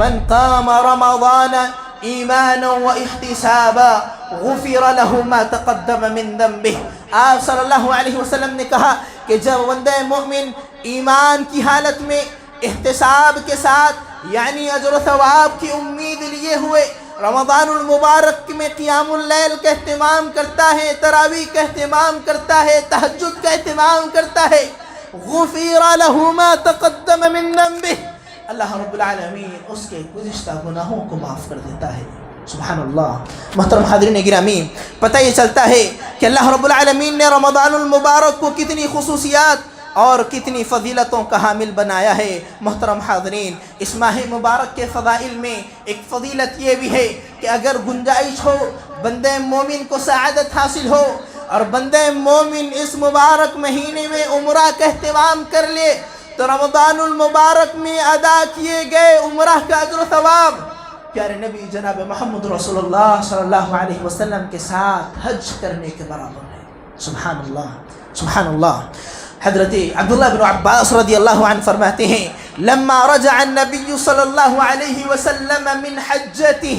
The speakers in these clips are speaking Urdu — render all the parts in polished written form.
من قام رمضان ایمانا و احتسابا غفر له ما تقدم من ذنبه. آپ صلی اللہ علیہ وسلم نے کہا کہ جب بندہ مومن ایمان کی حالت میں احتساب کے ساتھ یعنی اجر و ثواب کی امید لیے ہوئے رمضان المبارک میں قیام اللیل کا اہتمام کرتا ہے، تراویح کا اہتمام کرتا ہے، تہجد کا اہتمام کرتا ہے، غفر له ما تقدم من ذنبه، اللہ رب العالمین اس کے گزشتہ گناہوں کو معاف کر دیتا ہے. سبحان اللہ. محترم حاضرین گرامی، پتہ یہ چلتا ہے کہ اللہ رب العالمین نے رمضان المبارک کو کتنی خصوصیات اور کتنی فضیلتوں کا حامل بنایا ہے. محترم حاضرین، اس ماہ مبارک کے فضائل میں ایک فضیلت یہ بھی ہے کہ اگر گنجائش ہو بندے مومن کو سعادت حاصل ہو اور بندے مومن اس مبارک مہینے میں عمرہ کا اہتمام کر لے تو رمضان المبارک میں ادا کیے گئے عمرہ کا اجر و ثواب پیارے نبی جناب محمد رسول اللہ صلی اللہ علیہ وسلم کے ساتھ حج کرنے کے برابر ہے. سبحان اللہ، سبحان اللہ. حضرت عبداللہ بن عباس رضی اللہ عنہ فرماتے ہیں لما رجع النبی صلی اللہ علیہ وسلم من حجته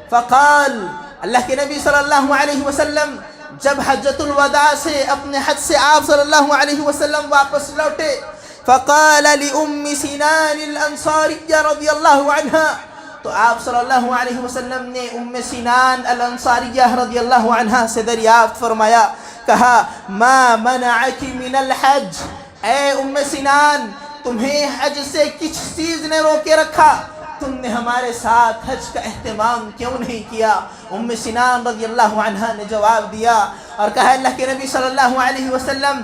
فقال، اللہ کے نبی صلی اللہ علیہ وسلم جب حجۃ الوداع سے اپنے حج سے آپ صلی اللہ علیہ وسلم واپس لوٹے فقال لأم سنان الانصاریہ رضی اللہ عنہ، تو آپ صلی اللہ علیہ وسلم نے ام سنان الانصاریہ رضی اللہ عنہ سے دریافت فرمایا، کہا ما منعک من الحج، اے ام سنان تمہیں حج سے کس چیز نے روکے رکھا، تم نے ہمارے ساتھ حج کا اہتمام کیوں نہیں کیا؟ ام سنان رضی اللہ عنہ نے جواب دیا اور کہا اللہ کے نبی صلی اللہ علیہ وسلم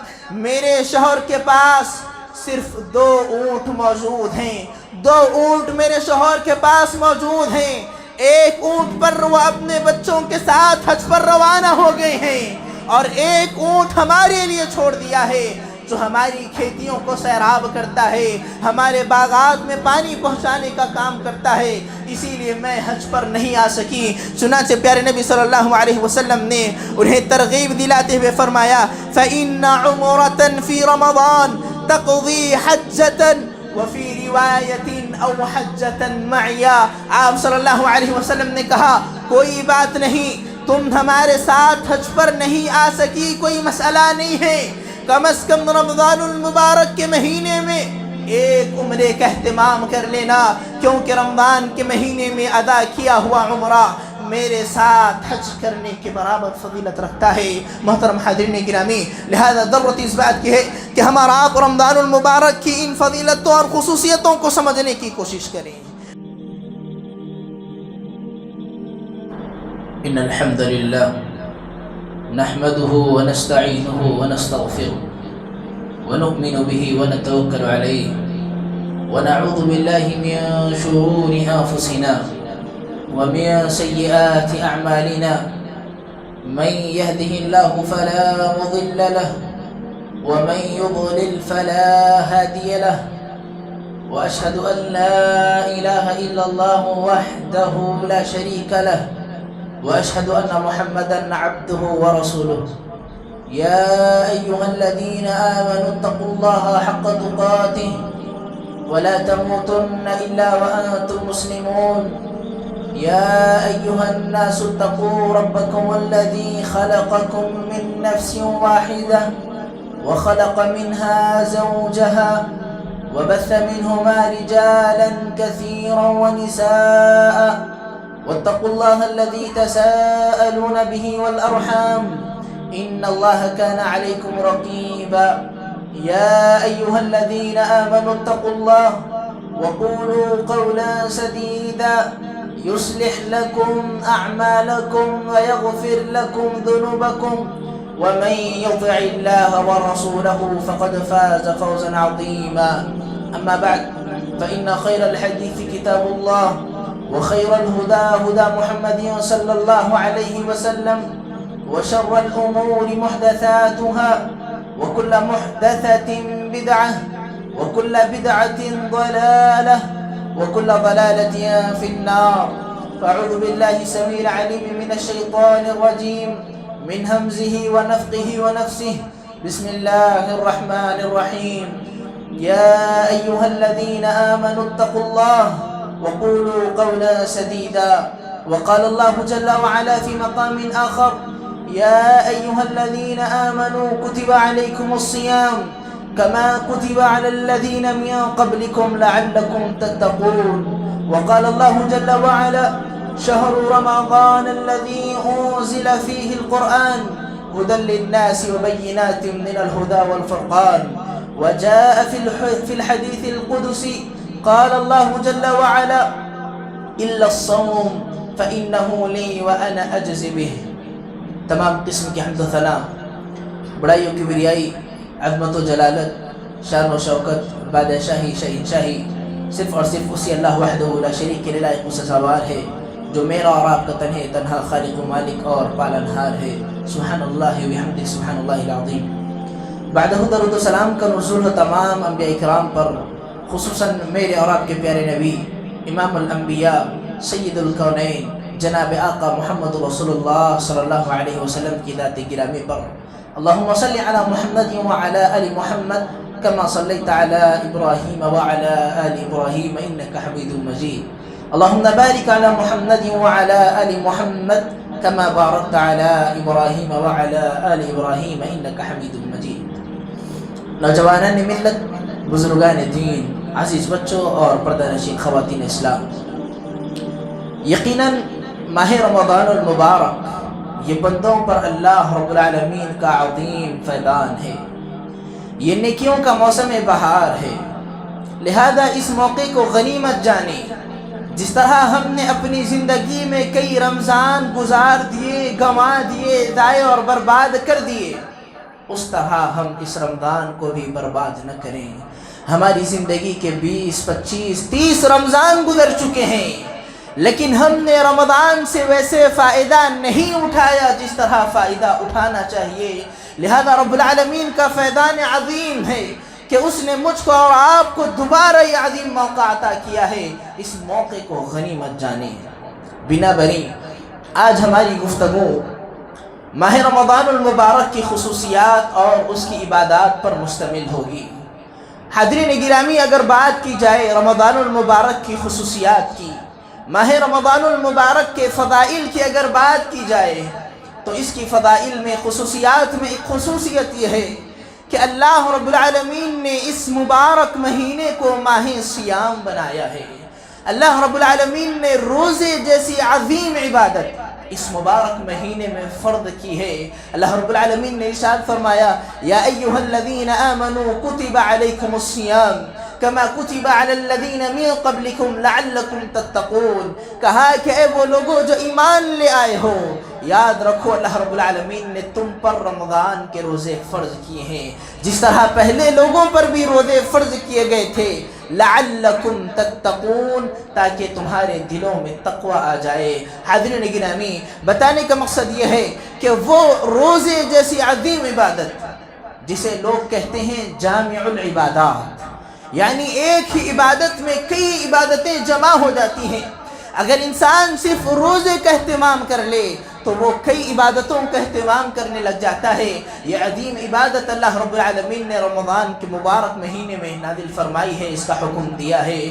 میرے شوہر کے پاس صرف 2 اونٹ موجود ہیں، 2 اونٹ میرے شوہر کے پاس موجود ہیں، ایک اونٹ پر وہ اپنے بچوں کے ساتھ حج پر روانہ ہو گئے ہیں اور ایک اونٹ ہمارے لیے چھوڑ دیا ہے جو ہماری کھیتیوں کو سیراب کرتا ہے، ہمارے باغات میں پانی پہنچانے کا کام کرتا ہے، اسی لیے میں حج پر نہیں آ سکی. چنانچہ پیارے نبی صلی اللہ علیہ وسلم نے انہیں ترغیب دلاتے ہوئے فرمایا فَإِنَّ عُمْرَةً فِي رَمَضَانَ تقضی حجتاً وفی روایت او حجتاً معیا. آپ صلی اللہ علیہ وسلم نے کہا کوئی بات نہیں، تم ہمارے ساتھ حج پر نہیں آ سکی، کوئی مسئلہ نہیں ہے، کم از کم رمضان المبارک کے مہینے میں ایک عمرے کا اہتمام کر لینا، کیونکہ رمضان کے مہینے میں ادا کیا ہوا عمرہ میرے ساتھ حج کرنے کے برابر فضیلت رکھتا ہے. محترم حاضرین گرامی، لہذا ضرورت اس بات کی ہے کہ ہمارا آپ رمضان المبارک کی ان فضیلتوں اور خصوصیتوں کو سمجھنے کی کوشش کریں. ان الحمد للہ نحمده ونستعینه ونستغفره ونؤمن به ونتوکل علیہ ونعوذ باللہ من شرور انفسنا ومن سيئات أعمالنا من يهده الله فلا مضل له ومن يضلل فلا هادي له وأشهد أن لا إله إلا الله وحده لا شريك له وأشهد أن محمدا عبده ورسوله. يا أيها الذين آمنوا اتقوا الله حق تقاته ولا تموتن إلا وأنتم مسلمون. يا أيها الناس اتقوا ربكم الذي خلقكم من نفس واحدة وخلق منها زوجها وبث منهما رجالا كثيرا ونساء واتقوا الله الذي تساءلون به والأرحام إن الله كان عليكم رقيبا. يا أيها الذين آمنوا اتقوا الله وقولوا قولا سديدا يصلح لكم أعمالكم ويغفر لكم ذنوبكم ومن يطع الله ورسوله فقد فاز فوزا عظيما. أما بعد فإن خير الحديث كتاب الله وخير الهدى هدى محمد صلى الله عليه وسلم وشر الأمور محدثاتها وكل محدثة بدعة وكل بدعة ضلالة وكل ضلالة في النار. فأعوذ بالله السميع العليم من الشيطان الرجيم من همزه ونفخه ونفسه. بسم الله الرحمن الرحيم. يا أيها الذين آمنوا اتقوا الله وقولوا قولا سديدا. وقال الله جل وعلا في مقام آخر: يا أيها الذين آمنوا كتب عليكم الصيام كما كتب على الذين من قبلكم لعلكم تتقون. وقال الله جل وعلا: شهر رمضان الذي أنزل فيه القرآن هدى للناس وبينات من الهدى والفرقان. وجاء في الحديث القدسي قال الله جل وعلا: إلا الصوم فإنه لي وأنا أجزي به. تمام قسم کی حمد و ثنا، بڑائی و کبریائی، عظمت و جلالت، شان و شوکت، بادشاہی، شہنشاہی صرف اور صرف اسی اللہ وحدہ لا شریک کے لائق و سزاوار ہے، جو میرا اور آپ کا تنہا خالق و مالک اور پالنہار ہے. سبحان اللہ و بحمدہ، سبحان اللہ العظیم. بعدہ درود و سلام کا نزول تمام انبیاء اکرام پر، خصوصاً میرے اور آپ کے پیارے نبی امام الانبیاء سید الکونین جناب آقا محمد رسول اللہ صلی اللہ علیہ وسلم کی ذات گرامی پر. اللہم صلی علی محمد وعلی آل محمد کما صلیت علی ابراہیم وعلی آل ابراہیم انک حمید مجید. اللہم بارک علی محمد وعلی آل محمد کما بارکت علی ابراہیم وعلی آل ابراہیم انک حمید مجید. نوجوانان ملت، بزرگان دین، عزیز بچوں اور پردہ نشین خواتین اسلام، یقیناً ماہ رمضان المبارک یہ بندوں پر اللہ رب العالمین کا عظیم فیضان ہے، یہ نیکیوں کا موسم بہار ہے. لہذا اس موقع کو غنیمت جانیں. جس طرح ہم نے اپنی زندگی میں کئی رمضان گزار دیے، گنوا دیے، ضائع اور برباد کر دیے، اس طرح ہم اس رمضان کو بھی برباد نہ کریں. ہماری زندگی کے 20، 25، 30 رمضان گزر چکے ہیں، لیکن ہم نے رمضان سے ویسے فائدہ نہیں اٹھایا جس طرح فائدہ اٹھانا چاہیے. لہذا رب العالمین کا فیضان عظیم ہے کہ اس نے مجھ کو اور آپ کو دوبارہ یہ عظیم موقع عطا کیا ہے. اس موقع کو غنیمت جانیں. بنا بری آج ہماری گفتگو ماہ رمضان المبارک کی خصوصیات اور اس کی عبادات پر مشتمل ہوگی. حاضرین گرامی، اگر بات کی جائے رمضان المبارک کی خصوصیات کی، ماہ رمضان المبارک کے فضائل کی اگر بات کی جائے، تو اس کی فضائل میں، خصوصیات میں ایک خصوصیت یہ ہے کہ اللہ رب العالمین نے اس مبارک مہینے کو ماہ سیام بنایا ہے. اللہ رب العالمین نے روزے جیسی عظیم عبادت اس مبارک مہینے میں فرض کی ہے. اللہ رب العالمین نے ارشاد فرمایا: یا ایھا الذین آمنوا کتب علیکم الصیام کما کتب علی الذین من قبلکم لعلکم تتقون. کہا کہ اے وہ لوگوں جو ایمان لے آئے ہو، یاد رکھو اللہ رب العالمین نے تم پر رمضان کے روزے فرض کیے ہیں، جس طرح پہلے لوگوں پر بھی روزے فرض کیے گئے تھے. لعلکم تتقون، تاکہ تمہارے دلوں میں تقوی آ جائے. حاضرین گرامی، بتانے کا مقصد یہ ہے کہ وہ روزے جیسی عظیم عبادت جسے لوگ کہتے ہیں جامع العبادات، یعنی ایک ہی عبادت میں کئی عبادتیں جمع ہو جاتی ہیں. اگر انسان صرف روزے کا اہتمام کر لے تو وہ کئی عبادتوں کا اہتمام کرنے لگ جاتا ہے. یہ عظیم عبادت اللہ رب العالمین نے رمضان کے مبارک مہینے میں نازل فرمائی ہے، اس کا حکم دیا ہے.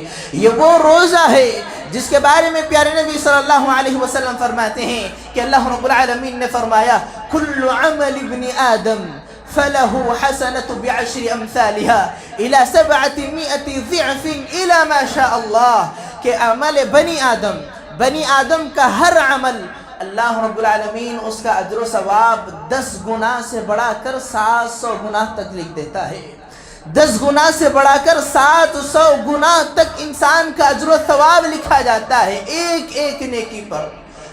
یہ وہ روزہ ہے جس کے بارے میں پیارے نبی صلی اللہ علیہ وسلم فرماتے ہیں کہ اللہ رب العالمین نے فرمایا: کل عمل ابن آدم فَلَهُ حَسَنَةُ بِعَشْرِ أَمْثَالِهَا إِلَى 700 ضِعْفٍ إِلَى مَا شَاءَ اللَّهُ. کہ عمل بنی آدم کا ہر عمل اللہ رب العالمین اس کا اجر و ثواب 10 گنا سے بڑھا کر 700 گنا تک لکھ دیتا ہے. 10 گنا سے بڑھا کر 700 گنا تک انسان کا اجر و ثواب لکھا جاتا ہے ایک ایک نیکی پر.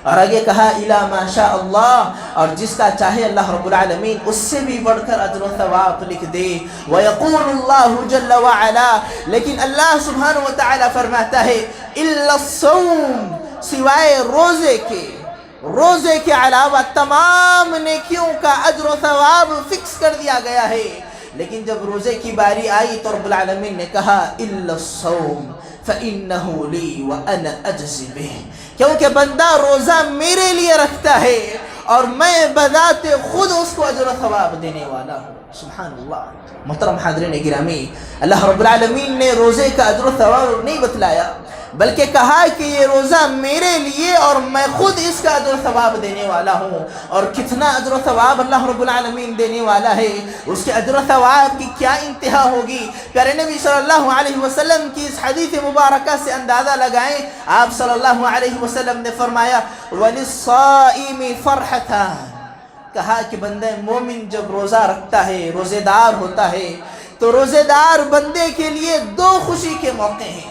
اور آگے کہا اِلی ما شاء اللہ، اور جس کا چاہے اللہ رب العالمین اس سے بھی بڑھ کر اجر و ثواب لکھ دے. وَيَقُولُ اللَّهُ جَلَّ وَعَلَا، لیکن اللہ سبحانہ وتعالی فرماتا ہے إِلَّا الصَّوْمَ، سوائے روزے کے علاوہ تمام نیکیوں کا اجر و ثواب فکس کر دیا گیا ہے. لیکن جب روزے کی باری آئی تو رب العالمین نے کہا إِلَّا الصَّوْمَ فَإِنَّهُ لِي وَأَنَا أَجْزِي بِهِ، کیونکہ بندہ روزہ میرے لیے رکھتا ہے اور میں بذات خود اس کو اجر و ثواب دینے والا ہوں. سبحان اللہ. محترم حاضرین گرامی، اللہ رب العالمین نے روزے کا اجر و ثواب نہیں بتلایا، بلکہ کہا کہ یہ روزہ میرے لیے اور میں خود اس کا اجر و ثواب دینے والا ہوں. اور کتنا اجر و ثواب اللہ رب العالمین دینے والا ہے، اس کے اجر و ثواب کی کیا انتہا ہوگی. پیارے نبی صلی اللہ علیہ وسلم کی اس حدیث مبارکہ سے اندازہ لگائیں. آپ صلی اللہ علیہ وسلم نے فرمایا وَلِلصَّائِمِ فَرْحَتَانِ، کہا کہ بندہ مومن جب روزہ رکھتا ہے، روزے دار ہوتا ہے، تو روزے دار بندے کے لیے دو خوشی کے موقع ہیں.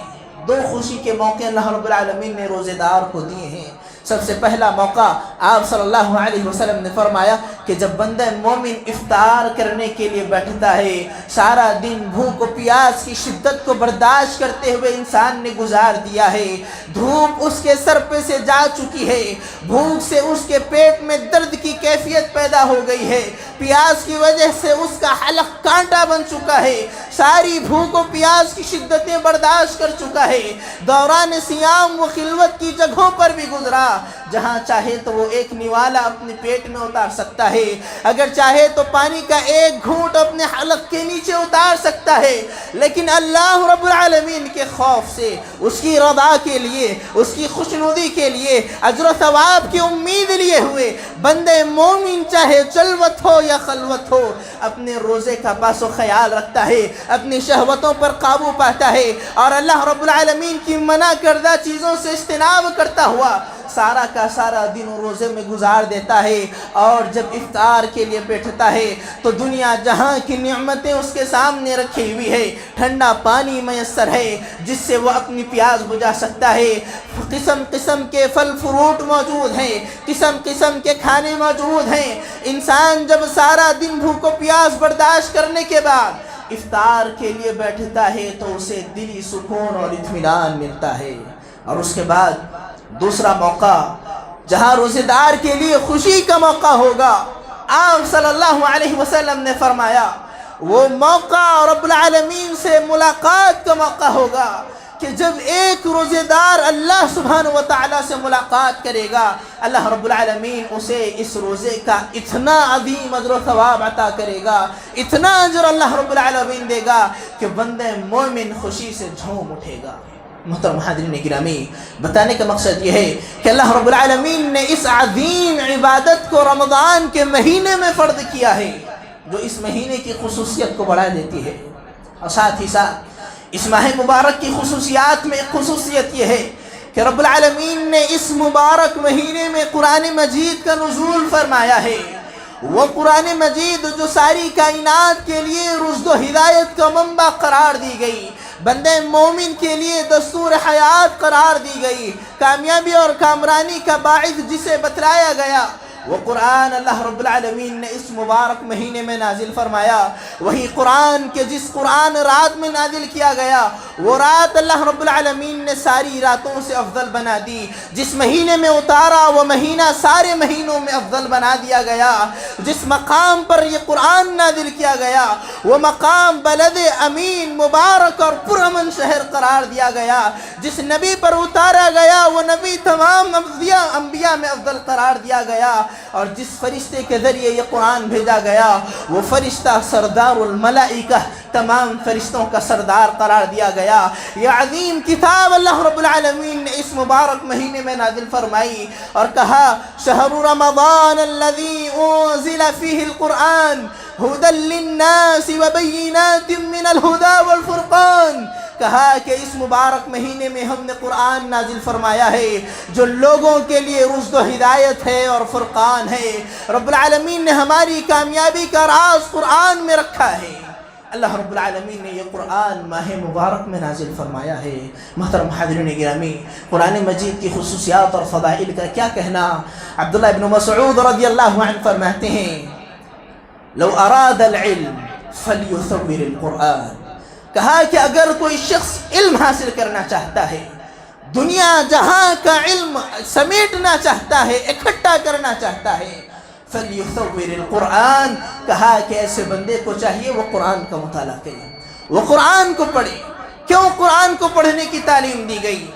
دو خوشی کے موقع اللہ رب العالمین نے روزے دار کو دیے ہیں. سب سے پہلا موقع آپ صلی اللہ علیہ وسلم نے فرمایا کہ جب بندہ مومن افطار کرنے کے لیے بیٹھتا ہے، سارا دن بھوک و پیاس کی شدت کو برداشت کرتے ہوئے انسان نے گزار دیا ہے، دھوپ اس کے سر پہ سے جا چکی ہے، بھوک سے اس کے پیٹ میں درد کی کیفیت پیدا ہو گئی ہے، پیاس کی وجہ سے اس کا حلق کانٹا بن چکا ہے، ساری بھوک و پیاس کی شدتیں برداشت کر چکا ہے، دوران صیام و خلوت کی جگہوں پر بھی گزرا، جہاں چاہے تو وہ ایک نوالا اپنے پیٹ میں اتار سکتا ہے، اگر چاہے تو پانی کا ایک گھونٹ اپنے حلق کے نیچے اتار سکتا ہے، لیکن اللہ رب العالمین کے خوف سے، اس کی رضا کے لیے، اس کی خوشنودی کے لیے، اجر و ثواب کی امید لیے ہوئے بندے مومن چاہے جلوت ہو یا خلوت ہو، اپنے روزے کا پاس و خیال رکھتا ہے، اپنی شہوتوں پر قابو پاتا ہے، اور اللہ رب العالمین کی منع کردہ چیزوں سے اجتناب کرتا ہوا سارا کا سارا دن روزے میں گزار دیتا ہے. اور جب افطار کے لیے بیٹھتا ہے تو دنیا جہاں کی نعمتیں اس کے سامنے رکھی ہوئی ہے، ٹھنڈا پانی میسر ہے جس سے وہ اپنی پیاس بجھا سکتا ہے، قسم قسم کے پھل فروٹ موجود ہیں، قسم قسم کے کھانے موجود ہیں. انسان جب سارا دن بھوک و پیاس برداشت کرنے کے بعد افطار کے لیے بیٹھتا ہے تو اسے دلی سکون اور اطمینان ملتا ہے. اور اس کے بعد دوسرا موقع جہاں روزے دار کے لیے خوشی کا موقع ہوگا، آپ صلی اللہ علیہ وسلم نے فرمایا وہ موقع رب العالمین سے ملاقات کا موقع ہوگا کہ جب ایک روزے دار اللہ سبحانہ و تعالیٰ سے ملاقات کرے گا، اللہ رب العالمین اسے اس روزے کا اتنا عظیم اجر و ثواب عطا کرے گا، اتنا اجر اللہ رب العالمین دے گا کہ بندہ مومن خوشی سے جھوم اٹھے گا. محترم حاضرین گرامی، بتانے کا مقصد یہ ہے کہ اللہ رب العالمین نے اس عظیم عبادت کو رمضان کے مہینے میں فرض کیا ہے، جو اس مہینے کی خصوصیت کو بڑھا دیتی ہے. اور ساتھ ہی ساتھ اس ماہ مبارک کی خصوصیات میں ایک خصوصیت یہ ہے کہ رب العالمین نے اس مبارک مہینے میں قرآن مجید کا نزول فرمایا ہے. وہ قرآن مجید جو ساری کائنات کے لیے رشد و ہدایت کا منبع قرار دی گئی، بندے مومن کے لیے دستور حیات قرار دی گئی، کامیابی اور کامرانی کا باعث جسے بتلایا گیا، وہ قرآن اللہ رب العالمین نے اس مبارک مہینے میں نازل فرمایا. وہی قرآن کے جس قرآن رات میں نازل کیا گیا، وہ رات اللہ رب العالمین نے ساری راتوں سے افضل بنا دی. جس مہینے میں اتارا وہ مہینہ سارے مہینوں میں افضل بنا دیا گیا. جس مقام پر یہ قرآن نازل کیا گیا وہ مقام بلد امین مبارک اور پرامن شہر قرار دیا گیا. جس نبی پر اتارا گیا وہ نبی تمام انبیاء میں افضل قرار دیا گیا. اور جس فرشتے کے ذریعے یہ قرآن بھیجا گیا وہ فرشتہ سردار الملائکہ، تمام فرشتوں کا سردار قرار دیا گیا. یہ عظیم کتاب اللہ رب العالمین نے اس مبارک مہینے میں نازل فرمائی اور کہا شہر رمضان الذی انزل فیہ القرآن ہدی للناس وبینات من الہدی والفرقان. کہا کہ اس مبارک مہینے میں ہم نے قرآن نازل فرمایا ہے جو لوگوں کے لیے رشد و ہدایت ہے اور فرقان ہے. رب العالمین نے ہماری کامیابی کا راز قرآن میں رکھا ہے. اللہ رب العالمین نے یہ قرآن ماہ مبارک میں نازل فرمایا ہے. محترم حاضرین گرامی، قرآن مجید کی خصوصیات اور فضائل کا کیا کہنا. عبداللہ ابن مسعود رضی اللہ عنہ فرماتے ہیں لو اراد العلم فلیثور القرآن. کہا کہ اگر کوئی شخص علم حاصل کرنا چاہتا ہے، دنیا جہاں کا علم سمیٹنا چاہتا ہے، اکٹھا کرنا چاہتا ہے، فَلْيُثَوِّرِ الْقُرْآنِ. کہا کہ ایسے بندے کو چاہیے وہ قرآن کا مطالعہ کرے، وہ قرآن کو پڑھے. کیوں قرآن کو پڑھنے کی تعلیم دی گئی؟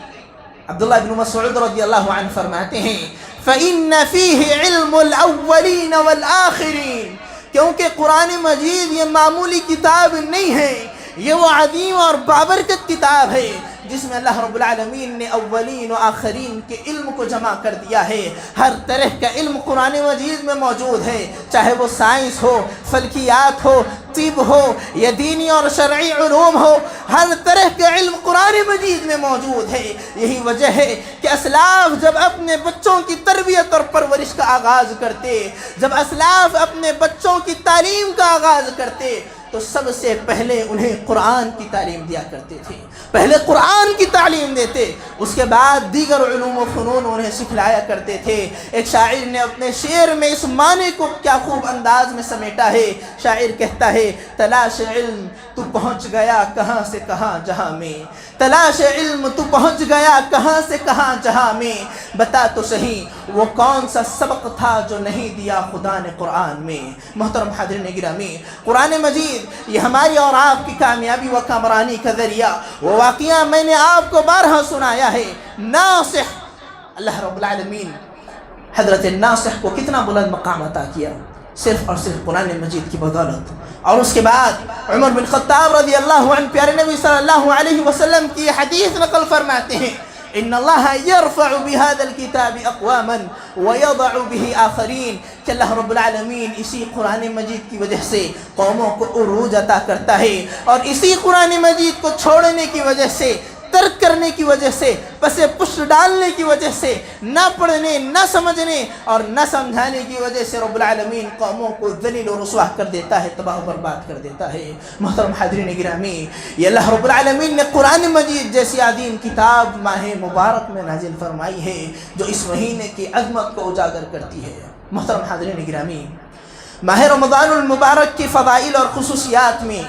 عبداللہ بن مسعود رضی اللہ عنہ فرماتے ہیں فَإِنَّ فِيهِ عِلْمُ الْأَوَّلِينَ وَالْآخِرِينَ. کیونکہ قرآن مجید یہ معمولی کتاب نہیں ہے، یہ وہ عظیم اور بابرکت کتاب ہے جس میں اللہ رب العالمین نے اولین و آخرین کے علم کو جمع کر دیا ہے۔ ہر طرح کا علم قرآن مجید میں موجود ہے، چاہے وہ سائنس ہو، فلکیات ہو، طب ہو یا دینی اور شرعی علوم ہو، ہر طرح کا علم قرآن مجید میں موجود ہے۔ یہی وجہ ہے کہ اسلاف جب اپنے بچوں کی تربیت اور پرورش کا آغاز کرتے، جب اسلاف اپنے بچوں کی تعلیم کا آغاز کرتے تو سب سے پہلے انہیں قرآن کی تعلیم دیا کرتے تھے، پہلے قرآن کی تعلیم دیتے، اس کے بعد دیگر علوم و فنون انہیں سکھلایا کرتے تھے۔ ایک شاعر نے اپنے شعر میں اس معنی کو کیا خوب انداز میں سمیٹا ہے۔ شاعر کہتا ہے تلاش علم تو پہنچ گیا کہاں سے کہاں جہاں میں، تلاش علم تو پہنچ گیا کہاں سے کہاں جہاں میں، بتا تو صحیح وہ کون سا سبق تھا جو نہیں دیا خدا نے قرآن میں۔ محترم حاضرین گرامی، قرآن مجید یہ ہماری اور آپ کی کامیابی و کامرانی کا ذریعہ، وہ واقعہ میں نے آپ کو بارہا سنایا ہے۔ ناصح، اللہ رب العالمین حضرت ناصح کو کتنا بلند مقام عطا کیا، صرف اور صرف قرآن مجید کی بدولت۔ اور اس کے بعد عمر بن خطاب رضی اللہ عنہ پیارے نبی صلی اللہ علیہ وسلم کی حدیث نقل فرماتے ہیں ان اللہ یرفع بهذا الكتاب اقواما ويضع به آخرین، کہ اللہ رب العالمین اسی قرآن مجید کی وجہ سے قوموں کو عروج عطا کرتا ہے، اور اسی قرآن مجید کو چھوڑنے کی وجہ سے، ترک کرنے کی وجہ سے، پس پشت ڈالنے کی وجہ سے، نہ پڑھنے، نہ سمجھنے اور نہ سمجھانے کی وجہ سے رب العالمین قوموں کو ذلیل و رسوا کر دیتا ہے، تباہ و برباد کر دیتا ہے۔ محترم حاضرین گرامی، یہ اللہ رب العالمین نے قرآن مجید جیسی عظیم کتاب ماہ مبارک میں نازل فرمائی ہے جو اس مہینے کی عظمت کو اجاگر کرتی ہے۔ محترم حاضرین گرامی، ماہ رمضان المبارک کی فضائل اور خصوصیات میں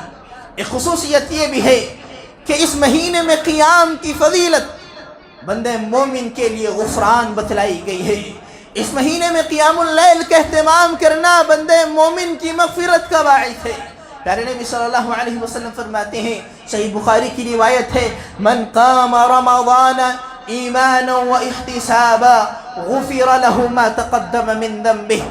ایک خصوصیت یہ بھی ہے کہ اس مہینے میں قیام کی فضیلت بندے مومن کے لیے غفران بتلائی گئی ہے۔ اس مہینے میں قیام اللیل کا اہتمام کرنا بندے مومن کی مغفرت کا باعث ہے۔ پیارے نبی صلی اللہ علیہ وسلم فرماتے ہیں، صحیح بخاری کی روایت ہے، من قام رمضان ایمانا و احتسابا غفر له ما تقدم من ذنبه۔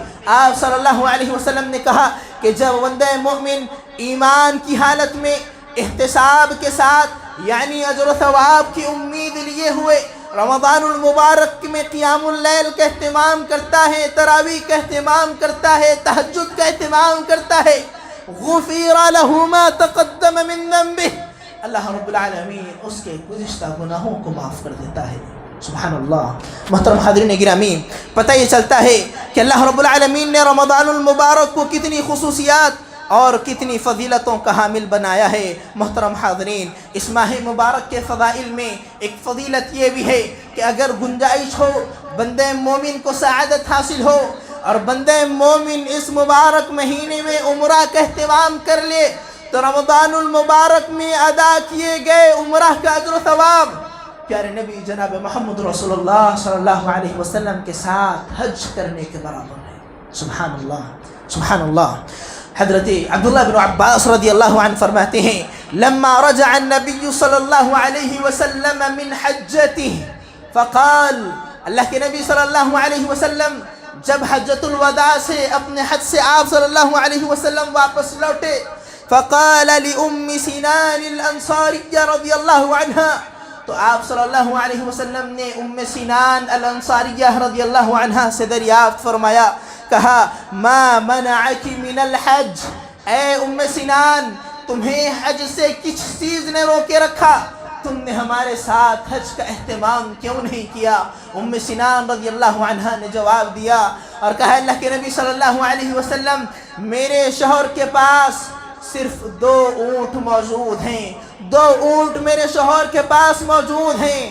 آپ صلی اللہ علیہ وسلم نے کہا کہ جب بندے مومن ایمان کی حالت میں احتساب کے ساتھ، یعنی اجر و ثواب کی امید لیے ہوئے رمضان المبارک میں قیام اللیل کا اہتمام کرتا ہے، تراویح کا اہتمام کرتا ہے، تہجد کا اہتمام کرتا ہے، غفر له ما تقدم من ذنبه، اللہ رب العالمین اس کے گزشتہ گناہوں کو معاف کر دیتا ہے۔ سبحان اللہ۔ محترم حاضرین گرامی، پتہ یہ چلتا ہے کہ اللہ رب العالمین نے رمضان المبارک کو کتنی خصوصیات اور کتنی فضیلتوں کا حامل بنایا ہے۔ محترم حاضرین، اس ماہ مبارک کے فضائل میں ایک فضیلت یہ بھی ہے کہ اگر گنجائش ہو، بندے مومن کو سعادت حاصل ہو اور بندے مومن اس مبارک مہینے میں عمرہ کا اہتمام کر لے تو رمضان المبارک میں ادا کیے گئے عمرہ کا اجر و ثواب پیارے نبی جناب محمد رسول اللہ صلی اللہ علیہ وسلم کے ساتھ حج کرنے کے برابر ہے۔ سبحان اللہ، سبحان اللہ۔ حضرت عبداللہ بن عباس رضی اللہ عنہ فرماتے ہیں، لما رجع النبی صلی اللہ علیہ وسلم من حجته فقال، اللہ کے نبی صلی اللہ علیہ وسلم جب حجۃ الوداع سے اپنے حج سے آپ صلی اللہ علیہ وسلم واپس لوٹے، فقال لأم سنان الانصاریہ رضی اللہ عنہ، تو آپ صلی اللہ علیہ وسلم نے ام سنان الانصاریہ رضی اللہ عنہ سے دریافت فرمایا، کہا ما منعک من الحج، اے ام سنان تمہیں حج سے کس چیز نے روکے رکھا، تم نے ہمارے ساتھ حج کا اہتمام کیوں نہیں کیا؟ ام سنان رضی اللہ عنہ نے جواب دیا اور کہا، اللہ کے نبی صلی اللہ علیہ وسلم میرے شوہر کے پاس صرف 2 اونٹ موجود ہیں، 2 اونٹ میرے شوہر کے پاس موجود ہیں،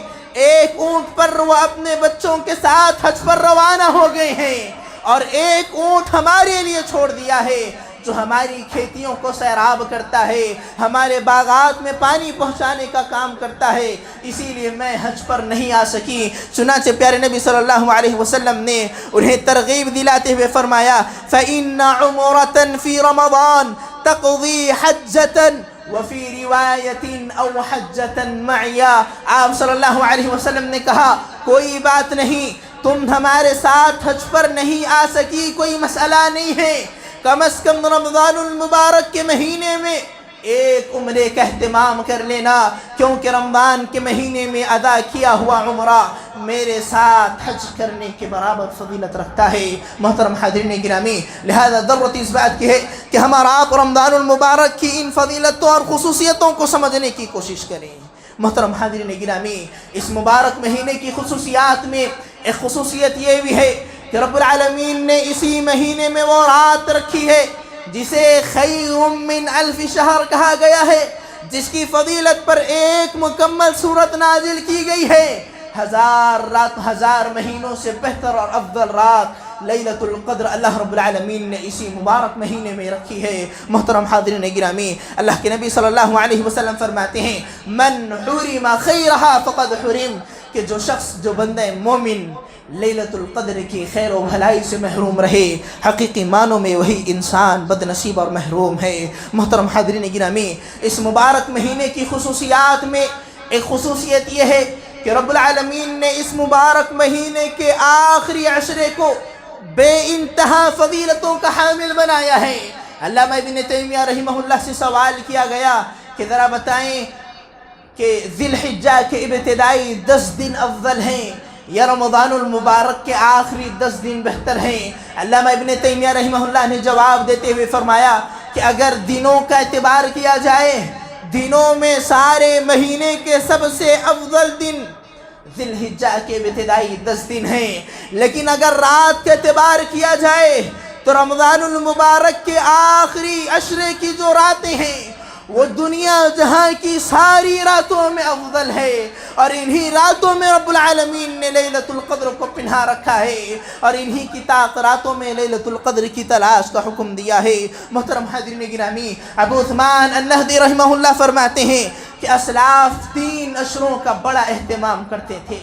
ایک اونٹ پر وہ اپنے بچوں کے ساتھ حج پر روانہ ہو گئے ہیں اور ایک اونٹ ہمارے لیے چھوڑ دیا ہے جو ہماری کھیتیوں کو سیراب کرتا ہے، ہمارے باغات میں پانی پہنچانے کا کام کرتا ہے، اسی لیے میں حج پر نہیں آ سکی۔ چنانچہ پیارے نبی صلی اللہ علیہ وسلم نے انہیں ترغیب دلاتے ہوئے فرمایا، فَإِنَّ عُمْرَةً فِي رَمَضَانَ تَقْضِي حَجَّةً وَفِي رِوَایَةٍ أَوْ حَجَّةً مَعِيَا۔ آپ صلی اللہ علیہ وسلم نے کہا، کوئی بات نہیں، تم ہمارے ساتھ حج پر نہیں آ سکی، کوئی مسئلہ نہیں ہے، کم از کم رمضان المبارک کے مہینے میں ایک عمرے کا اہتمام کر لینا، کیونکہ رمضان کے مہینے میں ادا کیا ہوا عمرہ میرے ساتھ حج کرنے کے برابر فضیلت رکھتا ہے۔ محترم حاضرین گرامی، لہذا ضرورت اس بات کی ہے کہ ہمارا آپ رمضان المبارک کی ان فضیلتوں اور خصوصیتوں کو سمجھنے کی کوشش کریں۔ محترم حاضرین گرامی، اس مبارک مہینے کی خصوصیات میں ایک خصوصیت یہ بھی ہے کہ رب العالمین نے اسی مہینے میں وہ رات رکھی ہے جسے خیر من الف شہر کہا گیا ہے، جس کی فضیلت پر ایک مکمل سورت نازل کی گئی ہے۔ ہزار مہینوں سے بہتر اور افضل رات لیلۃ القدر اللہ رب العالمین نے اسی مبارک مہینے میں رکھی ہے۔ محترم حاضرین گرامی، اللہ کے نبی صلی اللہ علیہ وسلم فرماتے ہیں من حرم خیرہا فقد حرم، کہ جو شخص، جو بندہ مومن لیلۃ القدر کی خیر و بھلائی سے محروم رہے، حقیقی معنوں میں وہی انسان بد نصیب اور محروم ہے۔ محترم حاضرین گرامی، اس مبارک مہینے کی خصوصیات میں ایک خصوصیت یہ ہے کہ رب العالمین نے اس مبارک مہینے کے آخری عشرے کو بے انتہا فضیلتوں کا حامل بنایا ہے۔ علامہ ابن تیمیہ رحمہ اللہ سے سوال کیا گیا کہ ذرا بتائیں کہ ذی الحجہ کے ابتدائی 10 دن افضل ہیں یا رمضان المبارک کے آخری 10 دن بہتر ہیں؟ علامہ ابن تیمیہ رحمہ اللہ نے جواب دیتے ہوئے فرمایا کہ اگر دنوں کا اعتبار کیا جائے، دنوں میں سارے مہینے کے سب سے افضل دن ذی الحجہ کے ابتدائی 10 دن ہیں، لیکن اگر رات کا اعتبار کیا جائے تو رمضان المبارک کے آخری عشرے کی جو راتیں ہیں وہ دنیا جہاں کی ساری راتوں میں افضل ہے، اور انہی راتوں میں رب العالمین نے لیلۃ القدر کو پنہا رکھا ہے، اور انہی کی راتوں میں لیلۃ القدر کی تلاش کا حکم دیا ہے۔ محترم حاضرین گرامی، ابو عثمان النہدی رحمہ اللہ فرماتے ہیں کہ اسلاف 3 عشروں کا بڑا اہتمام کرتے تھے۔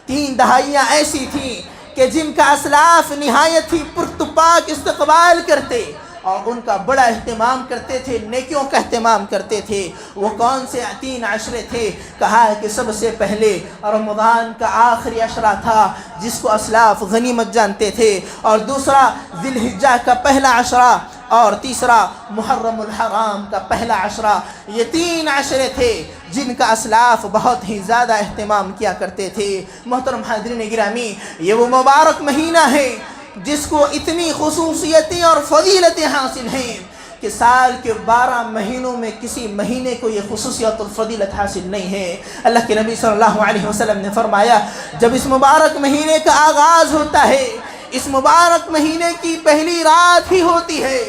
3 دہائیاں ایسی تھیں کہ جن کا اسلاف نہایت ہی پرتپاک استقبال کرتے اور ان کا بڑا اہتمام کرتے تھے، نیکیوں کا اہتمام کرتے تھے۔ وہ کون سے 3 عشرے تھے؟ کہا ہے کہ سب سے پہلے رمضان کا آخری عشرہ تھا جس کو اسلاف غنیمت جانتے تھے، اور دوسرا ذی الحجہ کا پہلا عشرہ، اور تیسرا محرم الحرام کا پہلا عشرہ۔ یہ 3 عشرے تھے جن کا اسلاف بہت ہی زیادہ اہتمام کیا کرتے تھے۔ محترم حاضرین گرامی، یہ وہ مبارک مہینہ ہے جس کو اتنی خصوصیتیں اور فضیلتیں حاصل ہیں کہ سال کے 12 مہینوں میں کسی مہینے کو یہ خصوصیت اور فضیلت حاصل نہیں ہے۔ اللہ کے نبی صلی اللہ علیہ وسلم نے فرمایا، جب اس مبارک مہینے کا آغاز ہوتا ہے، اس مبارک مہینے کی پہلی رات ہی ہوتی ہے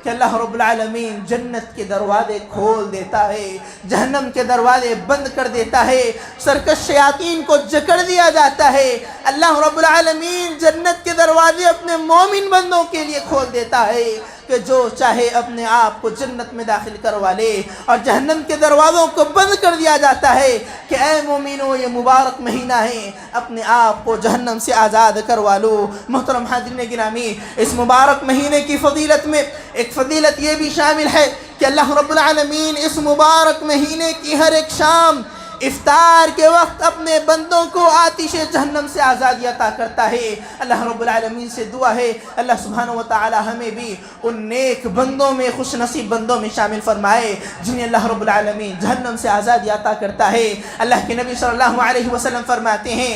کہ اللہ رب العالمین جنت کے دروازے کھول دیتا ہے، جہنم کے دروازے بند کر دیتا ہے، سرکش شیاطین کو جکڑ دیا جاتا ہے۔ اللہ رب العالمین جنت کے دروازے اپنے مومن بندوں کے لیے کھول دیتا ہے کہ جو چاہے اپنے آپ کو جنت میں داخل کروا لے، اور جہنم کے دروازوں کو بند کر دیا جاتا ہے کہ اے مومنو، یہ مبارک مہینہ ہے، اپنے آپ کو جہنم سے آزاد کروا لو۔ محترم حاضرین گرامی، اس مبارک مہینے کی فضیلت میں ایک فضیلت یہ بھی شامل ہے کہ اللہ رب العالمین اس مبارک مہینے کی ہر ایک شام افطار کے وقت اپنے بندوں کو آتش جہنم سے آزادی عطا کرتا ہے۔ اللہ رب العالمین سے دعا ہے اللہ سبحانہ وتعالی ہمیں بھی ان نیک بندوں میں، خوش نصیب بندوں میں شامل فرمائے جنہیں اللہ رب العالمین جہنم سے آزادی عطا کرتا ہے۔ اللہ کے نبی صلی اللہ علیہ وسلم فرماتے ہیں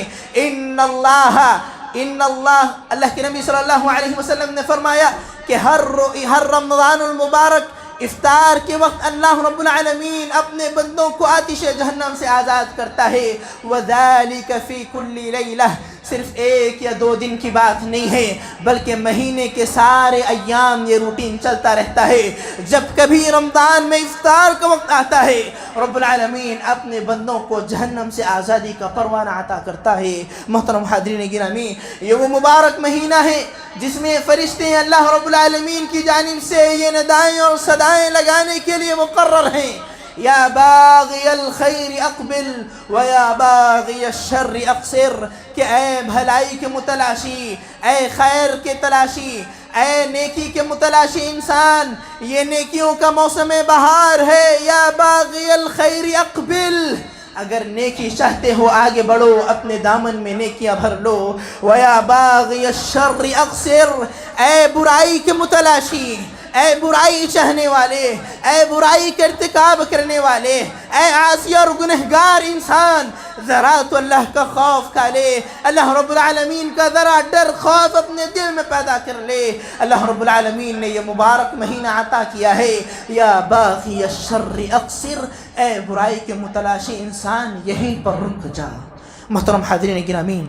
اللہ کے نبی صلی اللہ علیہ وسلم نے فرمایا کہ ہر رمضان المبارک افطار کے وقت اللہ رب العالمین اپنے بندوں کو آتش جہنم سے آزاد کرتا ہے۔ وَذَلِكَ فِي كُلِّ لَيْلَةٍ، صرف 1 یا 2 دن کی بات نہیں ہے، بلکہ مہینے کے سارے ایام یہ روٹین چلتا رہتا ہے۔ جب کبھی رمضان میں افطار کا وقت آتا ہے، رب العالمین اپنے بندوں کو جہنم سے آزادی کا پروانہ عطا کرتا ہے۔ محترم حاضرین گرامی، یہ وہ مبارک مہینہ ہے جس میں فرشتے اللہ رب العالمین کی جانب سے یہ ندائیں اور صدائیں لگانے کے لیے مقرر ہیں، یا باغی الخیر اقبل ویا باغی الشر اقصر، کہ اے بھلائی کے متلاشی، اے خیر کے تلاشی، اے نیکی کے متلاشی انسان، یہ نیکیوں کا موسم بہار ہے۔ یا باغی الخیر اقبل، اگر نیکی چاہتے ہو آگے بڑھو، اپنے دامن میں نیکیاں بھر لو۔ وَيَا بَاغِيَ الشَّرِّ اقصر، اے برائی کے متلاشی، اے برائی چاہنے والے، اے برائی کا ارتکاب کرنے والے، اے عاصی اور گنہگار انسان، ذرا تو اللہ کا خوف کھا لے، اللہ رب العالمین کا ذرا ڈر خوف اپنے دل میں پیدا کر لے۔ اللہ رب العالمین نے یہ مبارک مہینہ عطا کیا ہے، یا باغی الشر اقصر، اے برائی کے متلاشی انسان یہیں پر رک جا۔ محترم حاضرین گرامی،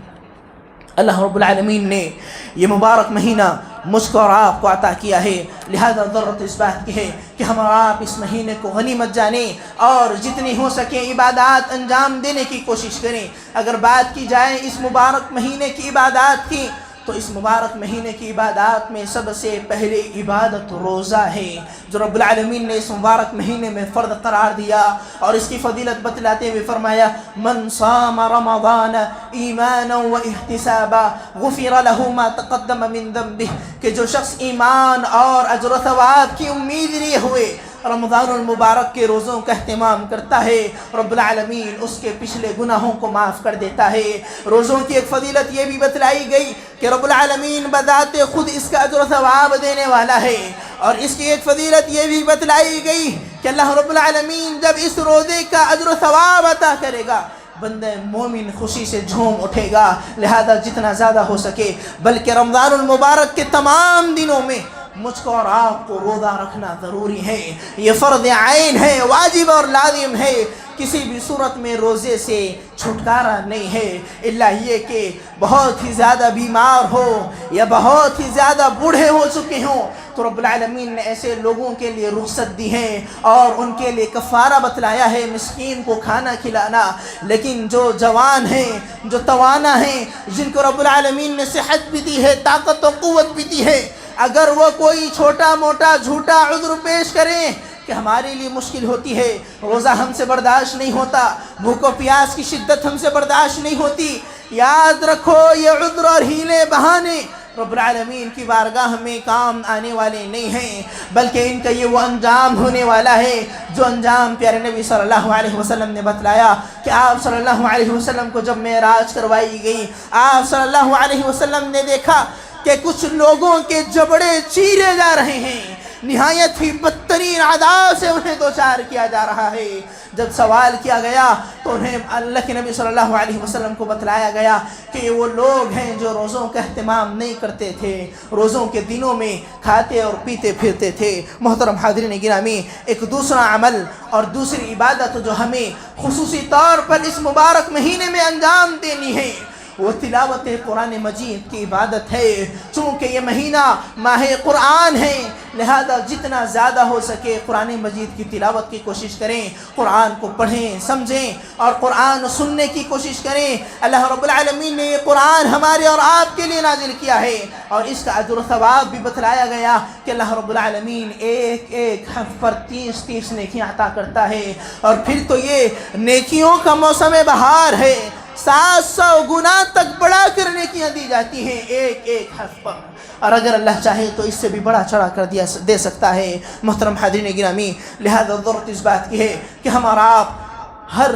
اللہ رب العالمین نے یہ مبارک مہینہ مجھ کو اور آپ کو عطا کیا ہے، لہذا ضرورت اس بات کی ہے کہ ہم اور آپ اس مہینے کو غنیمت جانیں اور جتنی ہو سکے عبادات انجام دینے کی کوشش کریں۔ اگر بات کی جائے اس مبارک مہینے کی عبادات کی، تو اس مبارک مہینے کی عبادات میں سب سے پہلے عبادت روزہ ہے، جو رب العالمین نے اس مبارک مہینے میں فرض قرار دیا، اور اس کی فضیلت بتلاتے ہوئے فرمایا من صام رمضان ایمانا و احتسابا غفر له ما تقدم من ذنبه، کہ جو شخص ایمان اور اجر و ثواب کی امید لیے ہوئے رمضان المبارک کے روزوں کا اہتمام کرتا ہے، رب العالمین اس کے پچھلے گناہوں کو معاف کر دیتا ہے۔ روزوں کی ایک فضیلت یہ بھی بتلائی گئی کہ رب العالمین بذات خود اس کا اجر و ثواب دینے والا ہے، اور اس کی ایک فضیلت یہ بھی بتلائی گئی کہ اللہ رب العالمین جب اس روزے کا اجر و ثواب عطا کرے گا، بندہ مومن خوشی سے جھوم اٹھے گا۔ لہذا جتنا زیادہ ہو سکے، بلکہ رمضان المبارک کے تمام دنوں میں مجھ کو اور آپ کو روزہ رکھنا ضروری ہے، یہ فرض عین ہے، واجب اور لازم ہے۔ کسی بھی صورت میں روزے سے چھٹکارا نہیں ہے، الا یہ کہ بہت ہی زیادہ بیمار ہو یا بہت ہی زیادہ بوڑھے ہو چکے ہوں، تو رب العالمین نے ایسے لوگوں کے لیے رخصت دی ہے اور ان کے لیے کفارہ بتلایا ہے، مسکین کو کھانا کھلانا۔ لیکن جو جوان ہیں، جو توانا ہیں، جن کو رب العالمین نے صحت بھی دی ہے، طاقت و قوت بھی دی ہے، اگر وہ کوئی چھوٹا موٹا جھوٹا عذر پیش کریں کہ ہمارے لیے مشکل ہوتی ہے، روزہ ہم سے برداشت نہیں ہوتا، بھوک و پیاس کی شدت ہم سے برداشت نہیں ہوتی، یاد رکھو یہ عذر اور ہیلے بہانے رب العالمین کی بارگاہ میں کام آنے والے نہیں ہیں، بلکہ ان کا یہ وہ انجام ہونے والا ہے جو انجام پیارے نبی صلی اللہ علیہ وسلم نے بتلایا کہ آپ صلی اللہ علیہ وسلم کو جب معراج کروائی گئی، آپ صلی اللہ علیہ وسلم نے دیکھا کہ کچھ لوگوں کے جبڑے چیرے جا رہے ہیں، نہایت ہی بدترین عذاب سے انہیں دوچار کیا جا رہا ہے۔ جب سوال کیا گیا تو انہیں اللہ کے نبی صلی اللہ علیہ وسلم کو بتلایا گیا کہ یہ وہ لوگ ہیں جو روزوں کا اہتمام نہیں کرتے تھے، روزوں کے دنوں میں کھاتے اور پیتے پھرتے تھے۔ محترم حاضرین گرامی، ایک دوسرا عمل اور دوسری عبادت جو ہمیں خصوصی طور پر اس مبارک مہینے میں انجام دینی ہے، وہ تلاوت قرآن مجید کی عبادت ہے۔ چونکہ یہ مہینہ ماہ قرآن ہے، لہذا جتنا زیادہ ہو سکے قرآن مجید کی تلاوت کی کوشش کریں، قرآن کو پڑھیں، سمجھیں اور قرآن سننے کی کوشش کریں۔ اللہ رب العالمین نے یہ قرآن ہمارے اور آپ کے لیے نازل کیا ہے، اور اس کا اجر و ثواب بھی بتلایا گیا کہ اللہ رب العالمین ایک ایک حرف پر 30 نیکیاں عطا کرتا ہے، اور پھر تو یہ نیکیوں کا موسم بہار ہے، 700 گنا تک بڑھا کر نیکیاں دی جاتی ہیں ایک ایک حرف پر، اور اگر اللہ چاہے تو اس سے بھی بڑا چڑھا کر دے سکتا ہے۔ محترم حاضرین گرامی، لہذا ضرورت اس بات کی ہے کہ ہم اور آپ ہر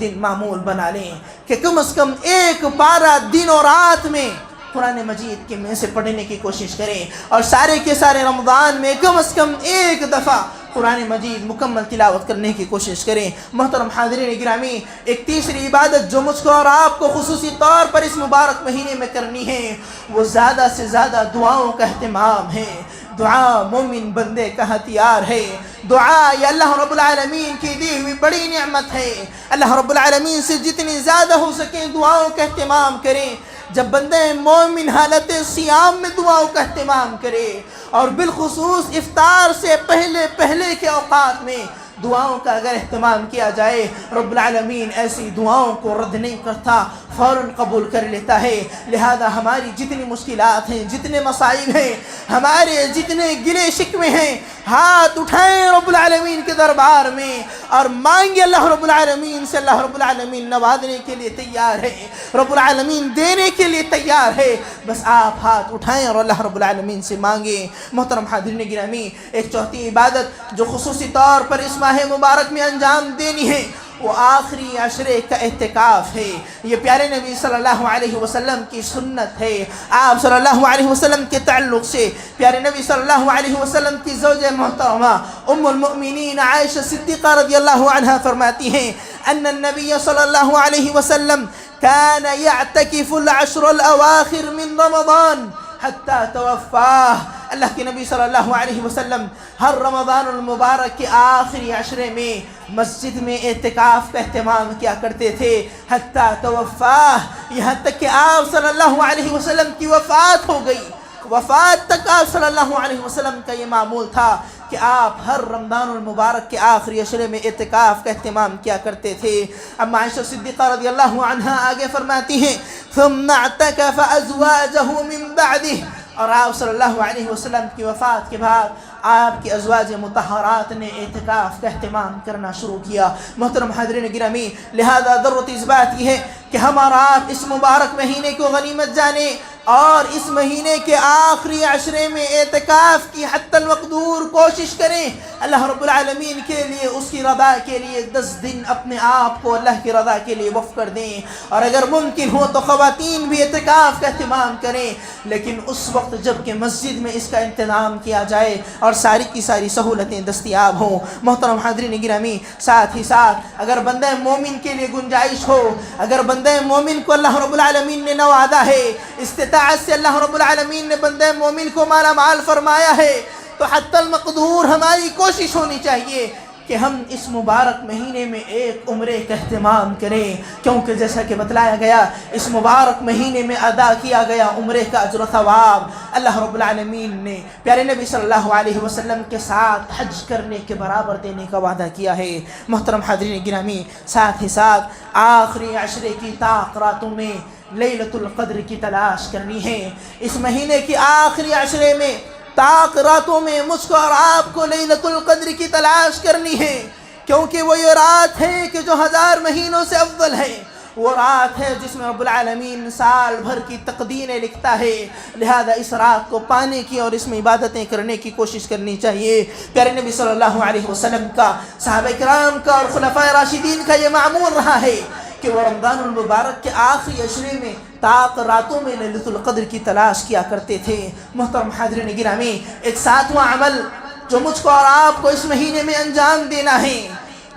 دن معمول بنا لیں کہ کم از کم ایک پارہ دن اور رات میں قرآن مجید کے میں سے پڑھنے کی کوشش کریں، اور سارے کے سارے رمضان میں کم از کم ایک دفعہ قرآن مجید مکمل تلاوت کرنے کی کوشش کریں۔ محترم حاضرین گرامی، ایک تیسری عبادت جو مجھ کو اور آپ کو خصوصی طور پر اس مبارک مہینے میں کرنی ہے، وہ زیادہ سے زیادہ دعاؤں کا اہتمام ہے۔ دعا مومن بندے کا ہتھیار ہے، دعا یہ اللہ رب العالمین کی دی ہوئی بڑی نعمت ہے۔ اللہ رب العالمین سے جتنی زیادہ ہو سکے دعاؤں کا اہتمام کریں۔ جب بندہ مومن حالت سیام میں دعاؤں کا اہتمام کرے، اور بالخصوص افطار سے پہلے کے اوقات میں دعاؤں کا اگر اہتمام کیا جائے، رب العالمین ایسی دعاؤں کو رد نہیں کرتا، فوراً قبول کر لیتا ہے۔ لہذا ہماری جتنی مشکلات ہیں، جتنے مصائب ہیں، ہمارے جتنے گلے شکوے ہیں، ہاتھ اٹھائیں رب العالمین کے دربار میں اور مانگے اللہ رب العالمین سے۔ اللہ رب العالمین نوازنے کے لیے تیار ہے، رب العالمین دینے کے لیے تیار ہے، بس آپ ہاتھ اٹھائیں اور اللہ رب العالمین سے مانگیں۔ محترم حاضرین گرامی، ایک چوتھی عبادت جو خصوصی طور پر اس ماہ مبارک میں انجام دینی ہے، وہ آخری عشرے کا اعتکاف ہے۔ یہ پیارے نبی صلی اللہ علیہ وسلم کی سنت ہے۔ آپ صلی اللہ علیہ وسلم کے تعلق سے پیارے نبی صلی اللہ علیہ وسلم کی زوج محترمہ ام المؤمنین عائشہ صدیقہ رضی اللہ عنہا فرماتی ہیں ان النبی صلی اللہ علیہ وسلم كان يعتكف العشر الأواخر من رمضان حتى توفاه۔ اللہ کے نبی صلی اللہ علیہ وسلم ہر رمضان المبارک کے آخری عشرے میں مسجد میں اعتکاف کا اہتمام کیا کرتے تھے، حتی توفاہ، یہاں تک کہ آپ صلی اللہ علیہ وسلم کی وفات ہو گئی۔ وفات تک آپ صلی اللہ علیہ وسلم کا یہ معمول تھا کہ آپ ہر رمضان المبارک کے آخری عشرے میں اعتکاف کا اہتمام کیا کرتے تھے۔ اما عائشہ صدیقہ رضی اللہ عنہا آگے فرماتی ہیں ثم اعتکف ازواجہ من بعدہ، اور آپ صلی اللہ علیہ وسلم کی وفات کے بعد آپ کی ازواج مطہرات نے اعتکاف کا اہتمام کرنا شروع کیا۔ محترم حاضرین گرامی، لہذا ضرورت اس بات کی ہے کہ ہم اور آپ اس مبارک مہینے کو غنیمت جانیں اور اس مہینے کے آخری عشرے میں اعتکاف کی حتی المقدور کوشش کریں۔ اللہ رب العالمین کے لیے، اس کی رضا کے لیے 10 دن اپنے آپ کو اللہ کی رضا کے لیے وقف کر دیں، اور اگر ممکن ہو تو خواتین بھی اعتکاف کا اہتمام کریں، لیکن اس وقت جب کہ مسجد میں اس کا انتظام کیا جائے اور ساری کی ساری سہولتیں دستیاب ہوں۔ محترم حاضرین گرامی، ساتھ ہی ساتھ اگر بندہ مومن کے لیے گنجائش ہو، اگر بندہ مومن کو اللہ رب العالمین نے نوازا ہے، استطاعت سے اللہ رب العالمین نے بندہ مومن کو مالا مال فرمایا ہے، تو حتی المقدور ہماری کوشش ہونی چاہیے کہ ہم اس مبارک مہینے میں ایک عمرے کا اہتمام کریں، کیونکہ جیسا کہ بتلایا گیا اس مبارک مہینے میں ادا کیا گیا عمرے کا اجر و ثواب اللہ رب العالمین نے پیارے نبی صلی اللہ علیہ وسلم کے ساتھ حج کرنے کے برابر دینے کا وعدہ کیا ہے۔ محترم حاضرین گرامی، ساتھ ہی ساتھ آخری عشرے کی طاق راتوں میں لیلۃ القدر کی تلاش کرنی ہے۔ اس مہینے کی آخری عشرے میں طاق راتوں میں مجھ کو اور آپ کو لیلۃ القدر کی تلاش کرنی ہے، کیونکہ وہ یہ رات ہے کہ جو 1000 مہینوں سے افضل ہے۔ وہ رات ہے جس میں رب العالمین سال بھر کی تقدیریں لکھتا ہے، لہذا اس رات کو پانے کی اور اس میں عبادتیں کرنے کی کوشش کرنی چاہیے۔ پیارے نبی صلی اللہ علیہ وسلم کا، صحابہ کرام کا اور خلفائے راشدین کا یہ معمول رہا ہے کہ وہ رمضان المبارک کے آخری عشرے میں طاق راتوں میں لیلۃ القدر کی تلاش کیا کرتے تھے۔ محترم حاضرین گرامی، ایک 7واں عمل جو مجھ کو اور آپ کو اس مہینے میں انجام دینا ہے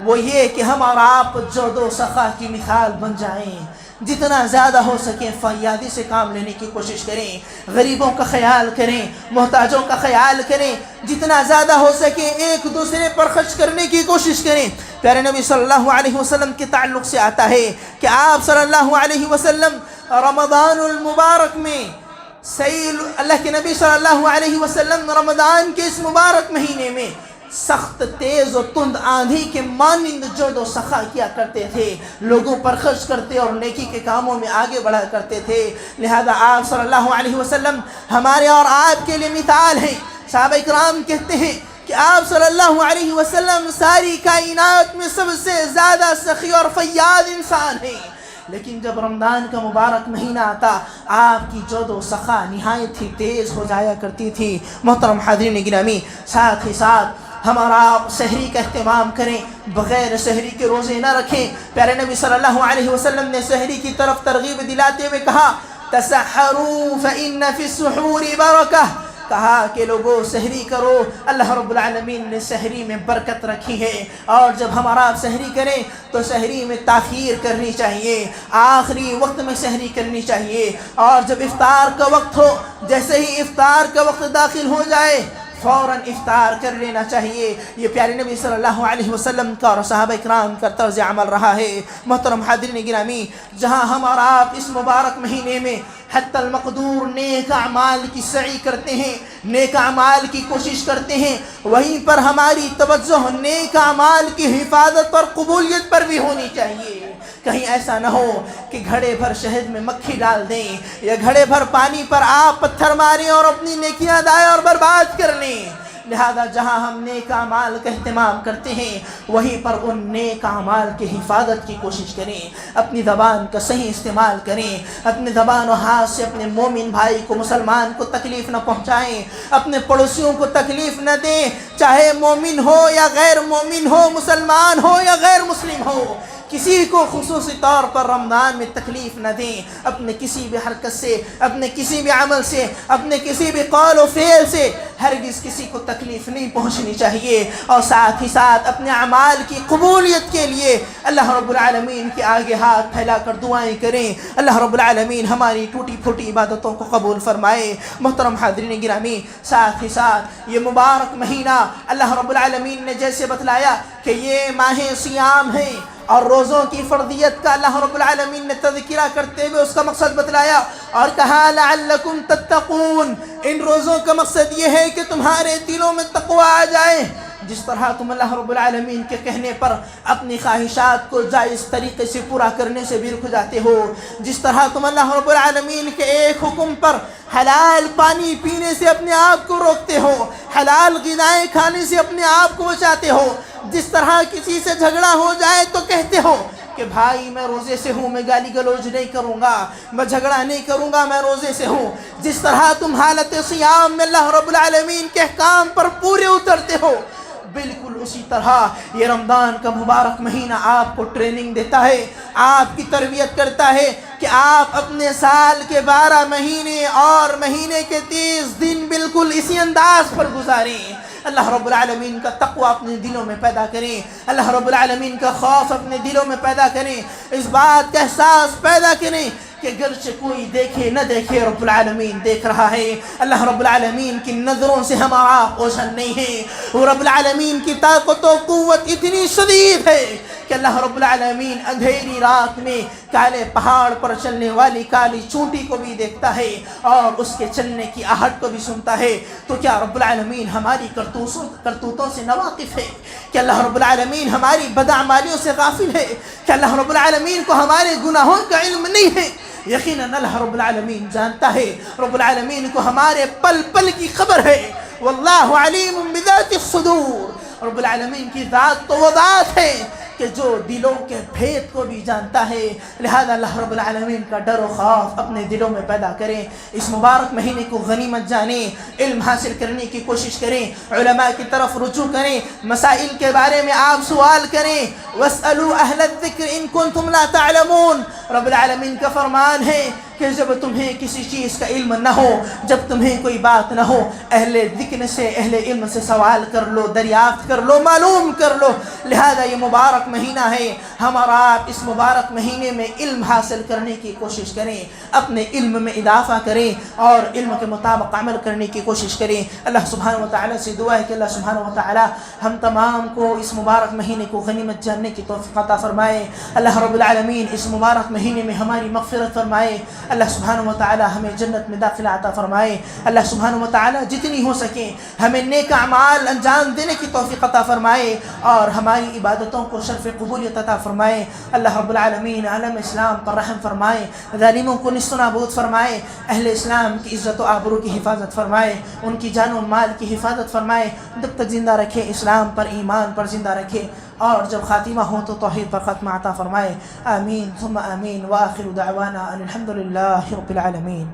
وہ یہ کہ ہم اور آپ جود و سخا کی مثال بن جائیں۔ جتنا زیادہ ہو سکے فیاضی سے کام لینے کی کوشش کریں، غریبوں کا خیال کریں، محتاجوں کا خیال کریں، جتنا زیادہ ہو سکے ایک دوسرے پر خرچ کرنے کی کوشش کریں۔ پیارے نبی صلی اللہ علیہ وسلم کے تعلق سے آتا ہے کہ آپ صلی اللہ علیہ وسلم رمضان المبارک میں اللہ کے نبی صلی اللہ علیہ وسلم رمضان کے اس مبارک مہینے میں سخت تیز و تند آندھی کے مانند جود و سخا کیا کرتے تھے، لوگوں پر خرچ کرتے اور نیکی کے کاموں میں آگے بڑھا کرتے تھے۔ لہذا آپ صلی اللہ علیہ وسلم ہمارے اور آپ کے لیے مثال ہیں۔ صحابہ کرام کہتے ہیں کہ آپ صلی اللہ علیہ وسلم ساری کائنات میں سب سے زیادہ سخی اور فیاض انسان ہیں، لیکن جب رمضان کا مبارک مہینہ آتا آپ کی جود و سخا نہایت ہی تیز ہو جایا کرتی تھی۔ محترم حاضرین گرامی، ساتھ ہی ساتھ ہم اور آپ سحری کا اہتمام کریں، بغیر سحری کے روزے نہ رکھیں۔ پیارے نبی صلی اللہ علیہ وسلم نے سحری کی طرف ترغیب دلاتے ہوئے کہا تسحروا فإن فی السحور برکہ، کہا کہ لوگوں سحری کرو، اللہ رب العالمین نے سحری میں برکت رکھی ہے، اور جب ہم اور آپ سحری کریں تو سحری میں تاخیر کرنی چاہیے، آخری وقت میں سحری کرنی چاہیے، اور جب افطار کا وقت ہو، جیسے ہی افطار کا وقت داخل ہو جائے فوراً افطار کر لینا چاہیے۔ یہ پیارے نبی صلی اللہ علیہ وسلم کا اور صحابہ کرام کا طرز عمل رہا ہے۔ محترم حاضرین گرامی، جہاں ہم اور آپ اس مبارک مہینے میں حتی المقدور نیک اعمال کی سعی کرتے ہیں، نیک اعمال کی کوشش کرتے ہیں، وہیں پر ہماری توجہ نیک اعمال کی حفاظت اور قبولیت پر بھی ہونی چاہیے۔ کہیں ایسا نہ ہو کہ گھڑے بھر شہد میں مکھی ڈال دیں، یا گھڑے بھر پانی پر آپ پتھر ماریں اور اپنی نیکیاں دائیں اور برباد کر لیں۔ لہذا جہاں ہم نیک اعمال کا اہتمام کرتے ہیں وہیں پر ان نیک اعمال کی حفاظت کی کوشش کریں، اپنی زبان کا صحیح استعمال کریں، اپنی زبان و ہاتھ سے اپنے مومن بھائی کو، مسلمان کو تکلیف نہ پہنچائیں، اپنے پڑوسیوں کو تکلیف نہ دیں، چاہے مومن ہو یا غیر مومن ہو، مسلمان ہو یا غیر مسلم ہو۔ کسی کو خصوصی طور پر رمضان میں تکلیف نہ دیں، اپنے کسی بھی حرکت سے، اپنے کسی بھی عمل سے، اپنے کسی بھی قول و فعل سے ہرگز کسی کو تکلیف نہیں پہنچنی چاہیے، اور ساتھ ہی ساتھ اپنے اعمال کی قبولیت کے لیے اللہ رب العالمین کے آگے ہاتھ پھیلا کر دعائیں کریں۔ اللہ رب العالمین ہماری ٹوٹی پھوٹی عبادتوں کو قبول فرمائے۔ محترم حاضرین گرامی، ساتھ ہی ساتھ یہ مبارک مہینہ اللہ رب العالمین نے جیسے بتلایا کہ یہ ماہ صیام ہے، اور روزوں کی فرضیت کا اللہ رب العالمین نے تذکرہ کرتے ہوئے اس کا مقصد بتلایا اور کہا لعلکم تتقون، ان روزوں کا مقصد یہ ہے کہ تمہارے دلوں میں تقوی آ جائے۔ جس طرح تم اللہ رب العالمین کے کہنے پر اپنی خواہشات کو جائز طریقے سے پورا کرنے سے بھی رک جاتے ہو، جس طرح تم اللہ رب العالمین کے ایک حکم پر حلال پانی پینے سے اپنے آپ کو روکتے ہو، حلال غذائیں کھانے سے اپنے آپ کو بچاتے ہو، جس طرح کسی سے جھگڑا ہو جائے تو کہتے ہو کہ بھائی میں روزے سے ہوں، میں گالی گلوج نہیں کروں گا، میں جھگڑا نہیں کروں گا، میں روزے سے ہوں، جس طرح تم حالت صیام میں اللہ رب العالمین کے احکام پر پورے اترتے ہو، بالکل اسی طرح یہ رمضان کا مبارک مہینہ آپ کو ٹریننگ دیتا ہے، آپ کی تربیت کرتا ہے کہ آپ اپنے سال کے 12 مہینے اور مہینے کے 30 دن بالکل اسی انداز پر گزاریں۔ اللہ رب العالمین کا تقوی اپنے دلوں میں پیدا کریں، اللہ رب العالمین کا خوف اپنے دلوں میں پیدا کریں، اس بات کا احساس پیدا کریں کہ گرچہ کوئی دیکھے نہ دیکھے رب العالمین دیکھ رہا ہے۔ اللہ رب العالمین کی نظروں سے ہمارا اوجھل نہیں ہے، وہ رب العالمین کی طاقت و قوت اتنی شدید ہے کہ اللہ رب العالمین اندھیری رات میں کالے پہاڑ پر چلنے والی کالی چونٹی کو بھی دیکھتا ہے اور اس کے چلنے کی آہٹ کو بھی سنتا ہے۔ تو کیا رب العالمین ہماری کرتوتوں سے ناواقف ہے؟ کہ اللہ رب العالمین ہماری بدعمالیوں سے غافل ہے؟ کہ اللہ رب العالمین کو ہمارے گناہوں کا علم نہیں ہے؟ یقیناً اللہ رب العالمین جانتا ہے، رب العالمین کو ہمارے پل پل کی خبر ہے۔ واللہ علیم بذات الصدور، رب العالمین کی ذات تو وہ ذات ہے کہ جو دلوں کے بھید کو بھی جانتا ہے، لہذا اللہ رب العالمین کا ڈر و خوف اپنے دلوں میں پیدا کریں، اس مبارک مہینے کو غنیمت جانیں، علم حاصل کرنے کی کوشش کریں، علماء کی طرف رجوع کریں، مسائل کے بارے میں آپ سوال کریں، وَاسْأَلُوا أَهْلَ الذِّكْرِ إِن كُنتُمْ لَا تَعْلَمُونَ۔ رب العالمین کا فرمان ہے کہ جب تمہیں کسی چیز کا علم نہ ہو، جب تمہیں کوئی بات نہ ہو، اہل ذکر سے، اہل علم سے سوال کر لو، دریافت کر لو، معلوم کر لو۔ لہذا یہ مبارک مہینہ ہے، ہم اور آپ اس مبارک مہینے میں علم حاصل کرنے کی کوشش کریں، اپنے علم میں اضافہ کریں اور علم کے مطابق عمل کرنے کی کوشش کریں۔ اللہ سبحانہ وتعالی سے دعا ہے کہ اللہ سبحانہ وتعالی ہم تمام کو اس مبارک مہینے کو غنیمت جاننے کی توفیق عطا فرمائے۔ اللہ رب العالمین اس مبارک مہینے میں ہماری مغفرت فرمائے۔ اللہ سبحانہ وتعالی ہمیں جنت میں داخلہ عطا فرمائے۔ اللہ سبحانہ وتعالی جتنی ہو سکے ہمیں نیک اعمال انجام دینے کی توفیق عطا فرمائے اور ہماری عبادتوں کو شرف قبولیت عطا فرمائے۔ اللہ رب العالمین عالم اسلام پر رحم فرمائے، ظالموں کو نیست و نابود فرمائے، اہل اسلام کی عزت و آبرو کی حفاظت فرمائے، ان کی جان و مال کی حفاظت فرمائے، جب تک زندہ رکھے اسلام پر، ایمان پر زندہ رکھے، اور جب خاتمہ ہو تو توحید پر ختمہ عطا فرمائے۔ آمین ثم آمین، وآخر دعوانا ان الحمد للہ رب العالمین۔